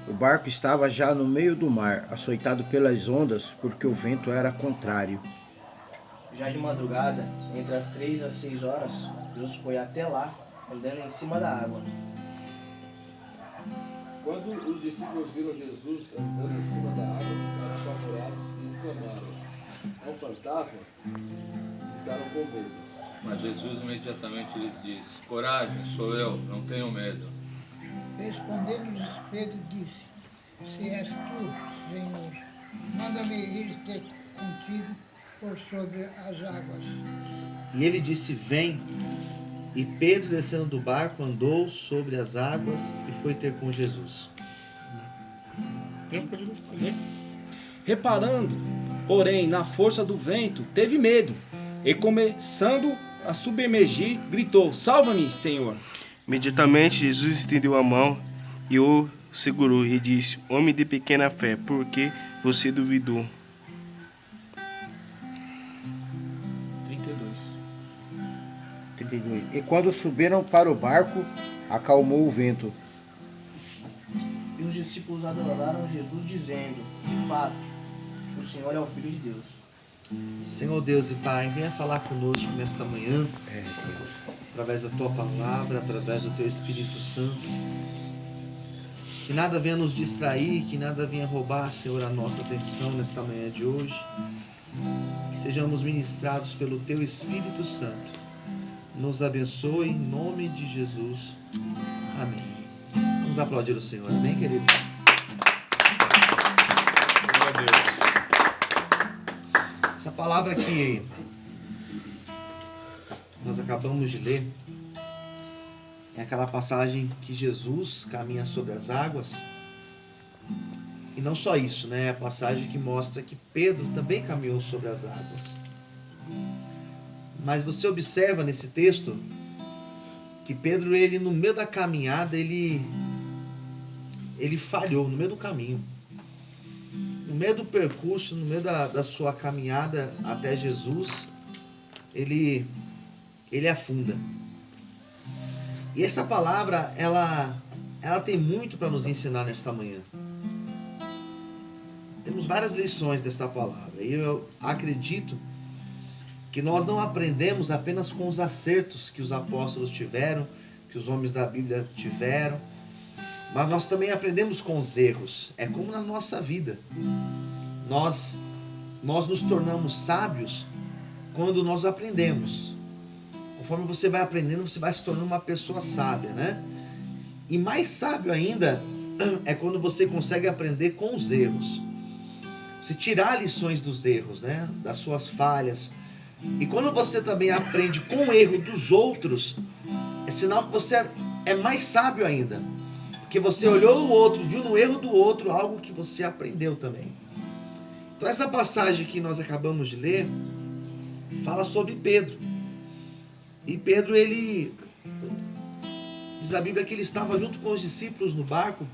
O barco estava já no meio do mar, açoitado pelas ondas, porque o vento era contrário. Já de madrugada, entre as 3 às 6 horas, Jesus foi até lá, andando em cima da água. Quando os discípulos viram Jesus andando em cima da água, ficaram apavorados e exclamaram: "É um fantasma?" E ficaram com medo. Mas Jesus imediatamente lhes disse: Coragem, sou eu, não tenham medo. Respondendo-lhes Pedro disse: Se és tu, Senhor, manda-me ir ter contigo por sobre as águas. E ele disse: Vem. E Pedro, descendo do barco, andou sobre as águas e foi ter com Jesus. Reparando, porém, na força do vento, teve medo, e começando a submergir, gritou: Salva-me, Senhor! Imediatamente Jesus estendeu a mão e o segurou e disse: Homem de pequena fé, por que você duvidou? 32. E quando subiram para o barco, acalmou o vento. E os discípulos adoraram Jesus, dizendo: De fato, o Senhor é o Filho de Deus. Senhor Deus e Pai, venha falar conosco nesta manhã, através da Tua palavra, através do Teu Espírito Santo. Que nada venha nos distrair, que nada venha roubar, Senhor, a nossa atenção nesta manhã de hoje. Que sejamos ministrados pelo Teu Espírito Santo. Nos abençoe em nome de Jesus. Amém. Vamos aplaudir o Senhor. Amém, queridos? Glória a Deus. Essa palavra que nós acabamos de ler é aquela passagem que Jesus caminha sobre as águas. E não só isso, né? É a passagem que mostra que Pedro também caminhou sobre as águas. Mas você observa nesse texto que Pedro, ele no meio da caminhada, ele falhou no meio do caminho. No meio do percurso, no meio da sua caminhada até Jesus, ele afunda. E essa palavra, ela tem muito para nos ensinar nesta manhã. Temos várias lições desta palavra. E eu acredito que nós não aprendemos apenas com os acertos que os apóstolos tiveram, que os homens da Bíblia tiveram, mas nós também aprendemos com os erros. É como na nossa vida. Nós nos tornamos sábios quando nós aprendemos. Conforme você vai aprendendo, você vai se tornando uma pessoa sábia, né? E mais sábio ainda é quando você consegue aprender com os erros. Você tirar lições dos erros, né? Das suas falhas. E quando você também aprende com o erro dos outros, é sinal que você é mais sábio ainda. Porque você olhou o outro, viu no erro do outro algo que você aprendeu também. Então essa passagem que nós acabamos de ler fala sobre Pedro. E Pedro, ele diz a Bíblia que ele estava junto com os discípulos no barco.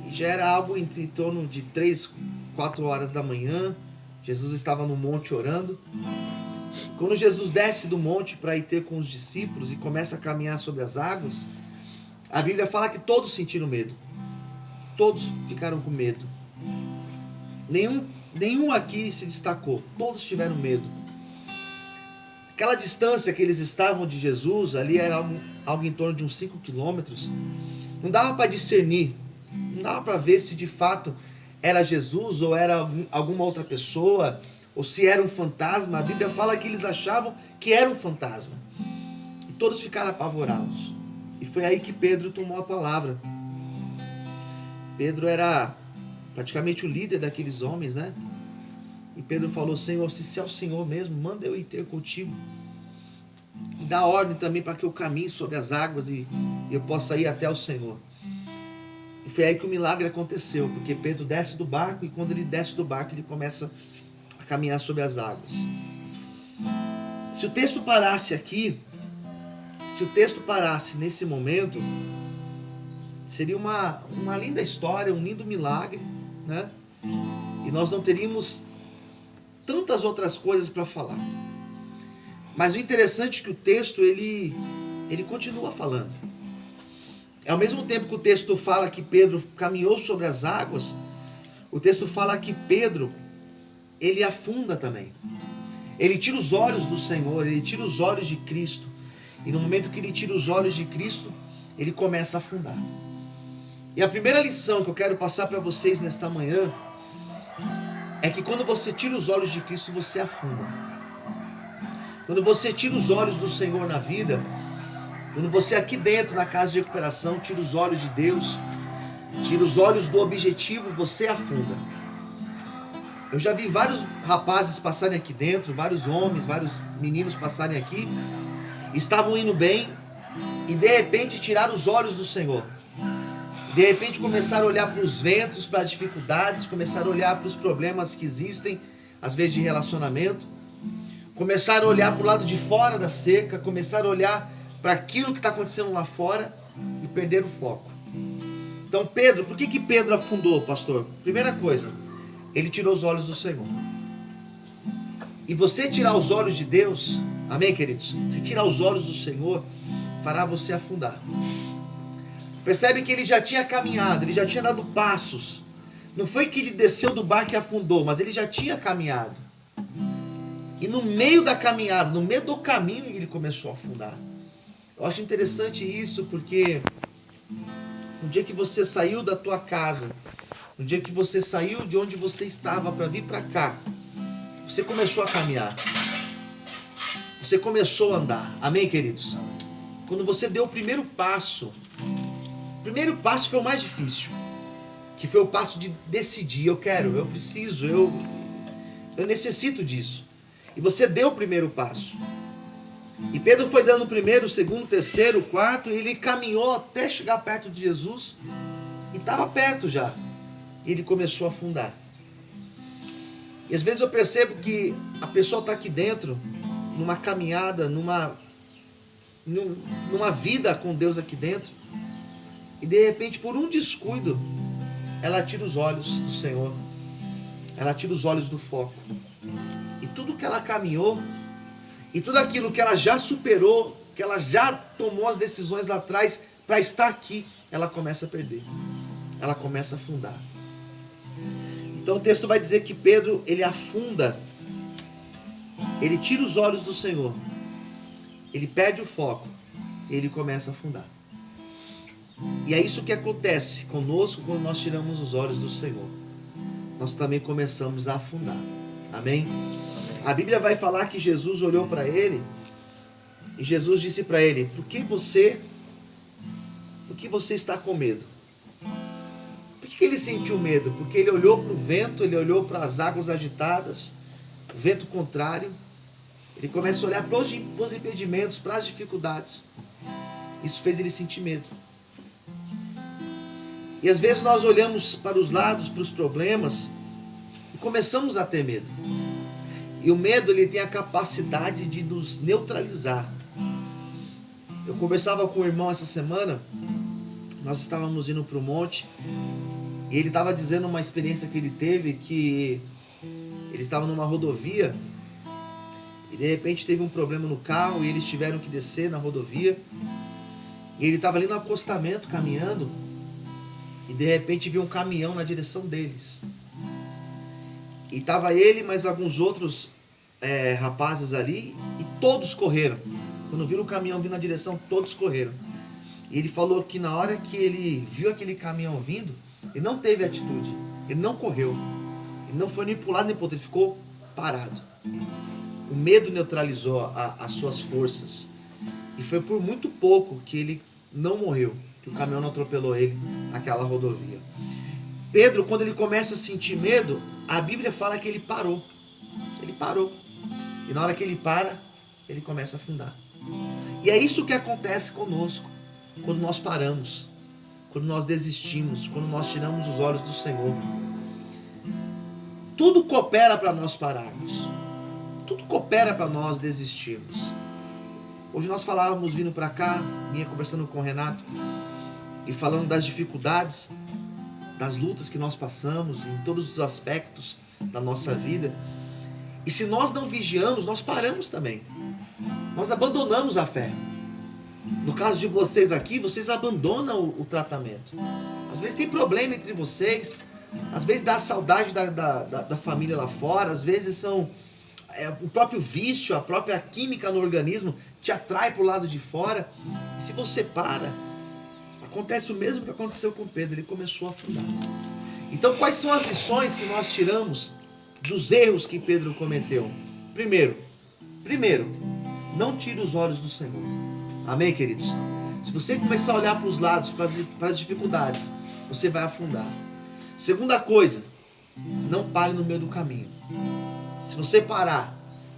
E já era algo em torno de 3, 4 horas da manhã. Jesus estava no monte orando. Quando Jesus desce do monte para ir ter com os discípulos e começa a caminhar sobre as águas, a Bíblia fala que todos sentiram medo. Todos ficaram com medo. Nenhum aqui se destacou. Todos tiveram medo. Aquela distância que eles estavam de Jesus, ali era algo em torno de uns 5 quilômetros. Não dava para discernir. Não dava para ver se de fato era Jesus ou era alguma outra pessoa, ou se era um fantasma. A Bíblia fala que eles achavam que era um fantasma. E todos ficaram apavorados. E foi aí que Pedro tomou a palavra. Pedro era praticamente o líder daqueles homens, né? E Pedro falou: Senhor, se é o Senhor mesmo, manda eu ir ter contigo. E dá ordem também para que eu caminhe sobre as águas e eu possa ir até o Senhor. E foi aí que o milagre aconteceu, porque Pedro desce do barco, e quando ele desce do barco, ele começa a caminhar sobre as águas. Se o texto parasse aqui, se o texto parasse nesse momento, seria uma linda história, um lindo milagre, né? E nós não teríamos tantas outras coisas para falar. Mas o interessante é que o texto, ele continua falando. Ao mesmo tempo que o texto fala que Pedro caminhou sobre as águas, o texto fala que Pedro, ele afunda também. Ele tira os olhos do Senhor, ele tira os olhos de Cristo. E no momento que ele tira os olhos de Cristo, ele começa a afundar. E a primeira lição que eu quero passar para vocês nesta manhã é que quando você tira os olhos de Cristo, você afunda. Quando você tira os olhos do Senhor na vida, quando você aqui dentro na casa de recuperação tira os olhos de Deus, tira os olhos do objetivo, você afunda. Eu já vi vários rapazes passarem aqui dentro, vários homens, vários meninos passarem aqui, estavam indo bem e de repente tiraram os olhos do Senhor. De repente começaram a olhar para os ventos, para as dificuldades, começaram a olhar para os problemas que existem, às vezes de relacionamento, começaram a olhar para o lado de fora da cerca, começaram a olhar para aquilo que está acontecendo lá fora e perderam o foco. Então Pedro, por que Pedro afundou, pastor? Primeira coisa, ele tirou os olhos do Senhor. E você tirar os olhos de Deus, amém, queridos? Se tirar os olhos do Senhor, fará você afundar. Percebe que ele já tinha caminhado, ele já tinha dado passos. Não foi que ele desceu do barco e afundou, mas ele já tinha caminhado. E no meio da caminhada, no meio do caminho, ele começou a afundar. Eu acho interessante isso, porque no dia que você saiu da tua casa, no dia que você saiu de onde você estava para vir para cá, você começou a caminhar. Você começou a andar. Amém, queridos? Quando você deu o primeiro passo foi o mais difícil, que foi o passo de decidir, eu quero, eu preciso, eu necessito disso. E você deu o primeiro passo. E Pedro foi dando o primeiro, o segundo, o terceiro, o quarto, e ele caminhou até chegar perto de Jesus, e estava perto já. E ele começou a afundar. E às vezes eu percebo que a pessoa está aqui dentro, numa caminhada, numa vida com Deus aqui dentro, e de repente, por um descuido, ela tira os olhos do Senhor, ela tira os olhos do foco. E tudo que ela caminhou, e tudo aquilo que ela já superou, que ela já tomou as decisões lá atrás para estar aqui, ela começa a perder, ela começa a afundar. Então o texto vai dizer que Pedro, ele afunda, ele tira os olhos do Senhor, ele perde o foco, e ele começa a afundar. E é isso que acontece conosco quando nós tiramos os olhos do Senhor. Nós também começamos a afundar. Amém? A Bíblia vai falar que Jesus olhou para ele e Jesus disse para ele: por que você está com medo? Por que ele sentiu medo? Porque ele olhou para o vento, ele olhou para as águas agitadas, o vento contrário. Ele começa a olhar para os impedimentos, para as dificuldades. Isso fez ele sentir medo. E às vezes nós olhamos para os lados, para os problemas, e começamos a ter medo. E o medo, ele tem a capacidade de nos neutralizar. Eu conversava com o irmão essa semana, nós estávamos indo para o monte, e ele estava dizendo uma experiência que ele teve, que ele estava numa rodovia, e de repente teve um problema no carro, e eles tiveram que descer na rodovia, e ele estava ali no acostamento, caminhando, e de repente viu um caminhão na direção deles. E estava ele, mais alguns outros rapazes ali, e todos correram. Quando viram o caminhão vindo na direção, todos correram. E ele falou que na hora que ele viu aquele caminhão vindo, ele não teve atitude, ele não correu, ele não foi nem para um lado nem para o outro, ele ficou parado. O medo neutralizou as suas forças. E foi por muito pouco que ele não morreu, que o caminhão não atropelou ele naquela rodovia. Pedro, quando ele começa a sentir medo, a Bíblia fala que ele parou. Ele parou. E na hora que ele para, ele começa a afundar. E é isso que acontece conosco, quando nós paramos, quando nós desistimos, quando nós tiramos os olhos do Senhor. Tudo coopera para nós pararmos. Tudo coopera para nós desistirmos. Hoje nós falávamos vindo para cá, vinha conversando com o Renato, e falando das dificuldades, das lutas que nós passamos em todos os aspectos da nossa vida. E se nós não vigiamos, nós paramos também. Nós abandonamos a fé. No caso de vocês aqui, vocês abandonam o tratamento. Às vezes tem problema entre vocês, às vezes dá saudade da família lá fora, às vezes são o próprio vício, a própria química no organismo te atrai para o lado de fora. E se você para, acontece o mesmo que aconteceu com Pedro, ele começou a afundar. Então, quais são as lições que nós tiramos dos erros que Pedro cometeu? Primeiro, não tire os olhos do Senhor. Amém, queridos? Se você começar a olhar para os lados, para as dificuldades, você vai afundar. Segunda coisa, não pare no meio do caminho. Se você parar,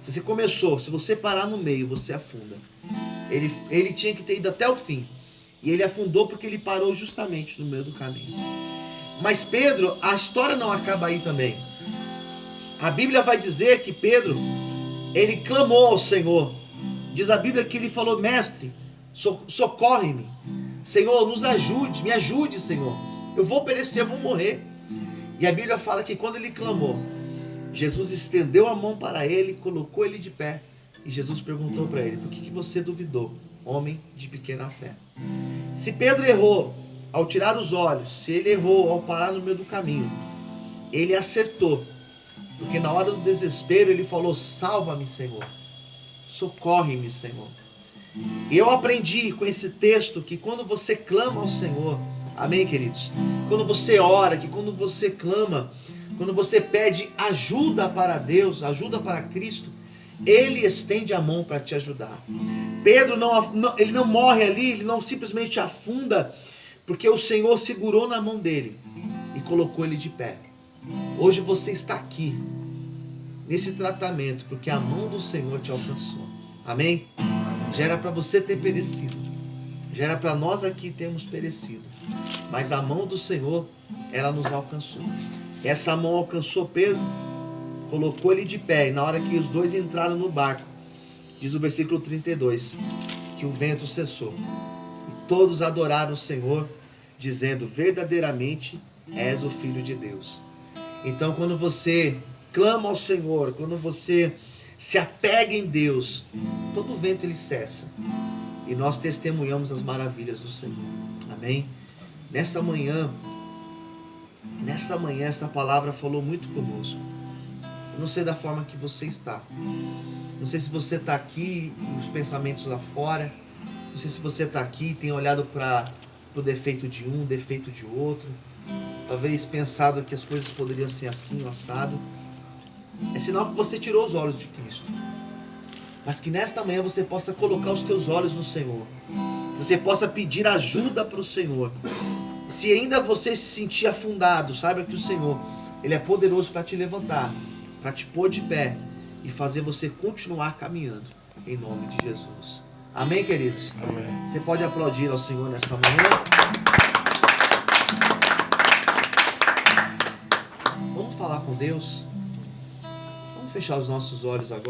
você começou, se você parar no meio, você afunda. Ele tinha que ter ido até o fim. E ele afundou porque ele parou justamente no meio do caminho. Mas Pedro, a história não acaba aí também. A Bíblia vai dizer que Pedro, ele clamou ao Senhor. Diz a Bíblia que ele falou: mestre, socorre-me. Senhor, nos ajude, me ajude, Senhor. Eu vou perecer, eu vou morrer. E a Bíblia fala que quando ele clamou, Jesus estendeu a mão para ele, colocou ele de pé. E Jesus perguntou para ele: por que você duvidou, homem de pequena fé? Se Pedro errou ao tirar os olhos, se ele errou ao parar no meio do caminho, ele acertou. Porque na hora do desespero ele falou: salva-me, Senhor. Socorre-me, Senhor. Eu aprendi com esse texto que quando você clama ao Senhor, amém, queridos? Quando você ora, que quando você clama, quando você pede ajuda para Deus, ajuda para Cristo, Ele estende a mão para te ajudar. Pedro ele não morre ali, ele não simplesmente afunda, porque o Senhor segurou na mão dele e colocou ele de pé. Hoje você está aqui, nesse tratamento, porque a mão do Senhor te alcançou. Amém? Já era para você ter perecido. Já era para nós aqui termos perecido. Mas a mão do Senhor, ela nos alcançou. Essa mão alcançou Pedro, colocou ele de pé. E na hora que os dois entraram no barco, diz o versículo 32, que o vento cessou. E todos adoraram o Senhor, dizendo: verdadeiramente és o Filho de Deus. Então, quando você clama ao Senhor, quando você se apega em Deus, todo vento ele cessa. E nós testemunhamos as maravilhas do Senhor. Amém? Nesta manhã, essa palavra falou muito conosco. Eu não sei da forma que você está. Não sei se você está aqui e os pensamentos lá fora. Não sei se você está aqui e tem olhado para o defeito de um, defeito de outro. Talvez pensado que as coisas poderiam ser assim, assado. É sinal que você tirou os olhos de Cristo. Mas que nesta manhã você possa colocar os teus olhos no Senhor. Você possa pedir ajuda para o Senhor. Se ainda você se sentir afundado, saiba que o Senhor, Ele é poderoso para te levantar, para te pôr de pé e fazer você continuar caminhando, em nome de Jesus. Amém, queridos? Amém. Você pode aplaudir ao Senhor nessa manhã. Vamos falar com Deus. Vamos fechar os nossos olhos agora.